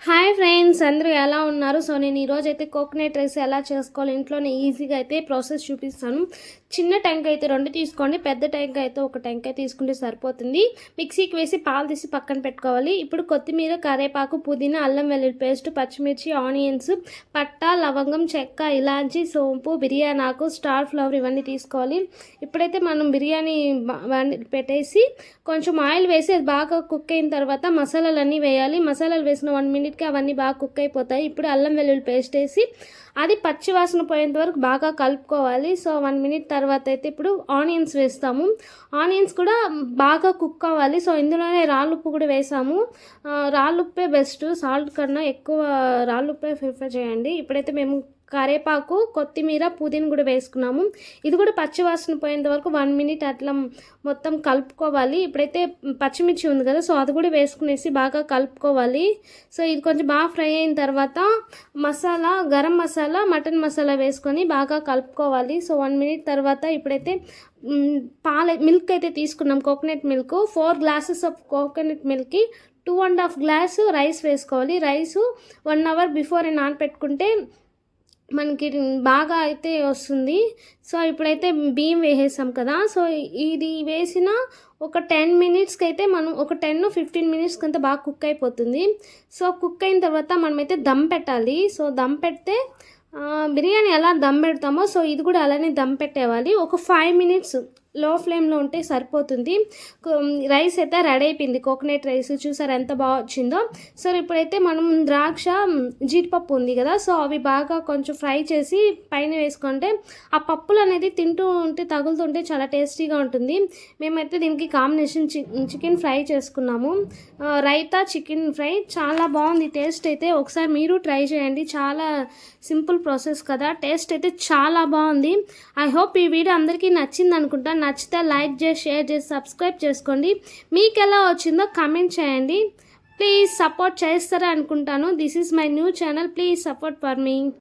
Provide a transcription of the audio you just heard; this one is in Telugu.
హాయ్ ఫ్రెండ్స్, అందరూ ఎలా ఉన్నారు? సో నేను ఈరోజు అయితే కోకోనట్ రైస్ ఎలా చేసుకోవాలి ఇంట్లోనే ఈజీగా అయితే ప్రాసెస్ చూపిస్తాను. చిన్న టెంకాయ అయితే 2 తీసుకోండి, పెద్ద టెంకాయ అయితే 1 టెంకాయ తీసుకుంటే సరిపోతుంది. మిక్సీకి వేసి పాలు తీసి పక్కన పెట్టుకోవాలి. ఇప్పుడు కొత్తిమీర, కరివేపాకు, పుదీనా, అల్లం వెల్లుల్లి పేస్ట్, పచ్చిమిర్చి, ఆనియన్స్, పట్టా, లవంగం, చెక్క, ఇలాచి, సోంపు, బిర్యానీ ఆకు, స్టార్ ఫ్లవర్ ఇవన్నీ తీసుకోవాలి. ఇప్పుడైతే మనం బిర్యానీ పెట్టేసి కొంచెం ఆయిల్ వేసి అది బాగా కుక్ అయిన తర్వాత మసాలాలన్నీ వేయాలి. మసాలాలు వేసిన 1 మినిట్కి అవన్నీ బాగా కుక్ అయిపోతాయి. ఇప్పుడు అల్లం వెల్లుల్లి పేస్ట్ వేసి అది పచ్చి వాసన పోయేంత వరకు బాగా కలుపుకోవాలి. సో 1 మినిట్ తర్వాత అయితే ఇప్పుడు ఆనియన్స్ వేస్తాము. ఆనియన్స్ కూడా బాగా కుక్ అవ్వాలి. సో ఇందులోనే రాళ్ళుప్పు కూడా వేసాము. రాళ్ళుప్పే బెస్ట్, సాల్ట్ కన్నా ఎక్కువ రాళ్ళుప్పే ప్రిఫర్ చేయండి. ఇప్పుడైతే మేము కరివేపాకు, కొత్తిమీర, పుదీనా కూడా వేసుకున్నాము. ఇది కూడా పచ్చివాసన పోయేంత వరకు 1 మినిట్ అట్లా మొత్తం కలుపుకోవాలి. ఇప్పుడైతే పచ్చిమిర్చి ఉంది కదా, సో అది కూడా వేసుకునేసి బాగా కలుపుకోవాలి. సో ఇది కొంచెం బాగా ఫ్రై అయిన తర్వాత మసాలా, గరం మసాలా, మటన్ మసాలా వేసుకొని బాగా కలుపుకోవాలి. సో 1 మినిట్ తర్వాత ఇప్పుడైతే మిల్క్ అయితే తీసుకున్నాం, coconut milk. 4 glasses of coconut మిల్క్కి 2.5 గ్లాసు రైస్ వేసుకోవాలి. రైసు 1 అవర్ బిఫోర్ నానపెట్టుకుంటే మనకి బాగా అయితే వస్తుంది. సో ఇప్పుడైతే బియ్యం వేసేసాం కదా, సో ఇది వేసిన ఒక 10 మినిట్స్కి అయితే మనం ఒక 10-15 మినిట్స్కి అంతా బాగా కుక్ అయిపోతుంది. సో కుక్ అయిన తర్వాత మనమైతే దమ్ పెట్టాలి. సో దమ్ పెడితే బిర్యానీ ఎలా దమ్ పెడతామో సో ఇది కూడా అలానే దమ్ పెట్టేవాలి. ఒక 5 మినిట్స్ లో ఫ్లేమ్లో ఉంటే సరిపోతుంది. రైస్ అయితే రెడీ అయిపోయింది. కోకోనట్ రైస్ చూసారు ఎంత బాగా వచ్చిందో. సో ఇప్పుడైతే మనం ద్రాక్ష, జీడిపప్పు ఉంది కదా, సో అవి బాగా కొంచెం ఫ్రై చేసి పైన వేసుకుంటే ఆ పప్పులు అనేది తింటూ ఉంటే తగులుతుంటే చాలా టేస్టీగా ఉంటుంది. మేమైతే దీనికి కాంబినేషన్ చికెన్ ఫ్రై చేసుకున్నాము. రైతా, చికెన్ ఫ్రై చాలా బాగుంది. టేస్ట్ అయితే ఒకసారి మీరు ట్రై చేయండి. చాలా సింపుల్ ప్రాసెస్ కదా, టేస్ట్ అయితే చాలా బాగుంది. ఐ హోప్ ఈ వీడియో అందరికీ నచ్చింది అనుకుంటా. నచ్చితే లైక్ చేసి, షేర్ చేసి, సబ్స్క్రైబ్ చేసుకోండి. మీకు ఎలా వచ్చిందో కామెంట్ చేయండి. ప్లీజ్ సపోర్ట్ చేస్తారా అనుకుంటాను. This is my new channel, please support for me.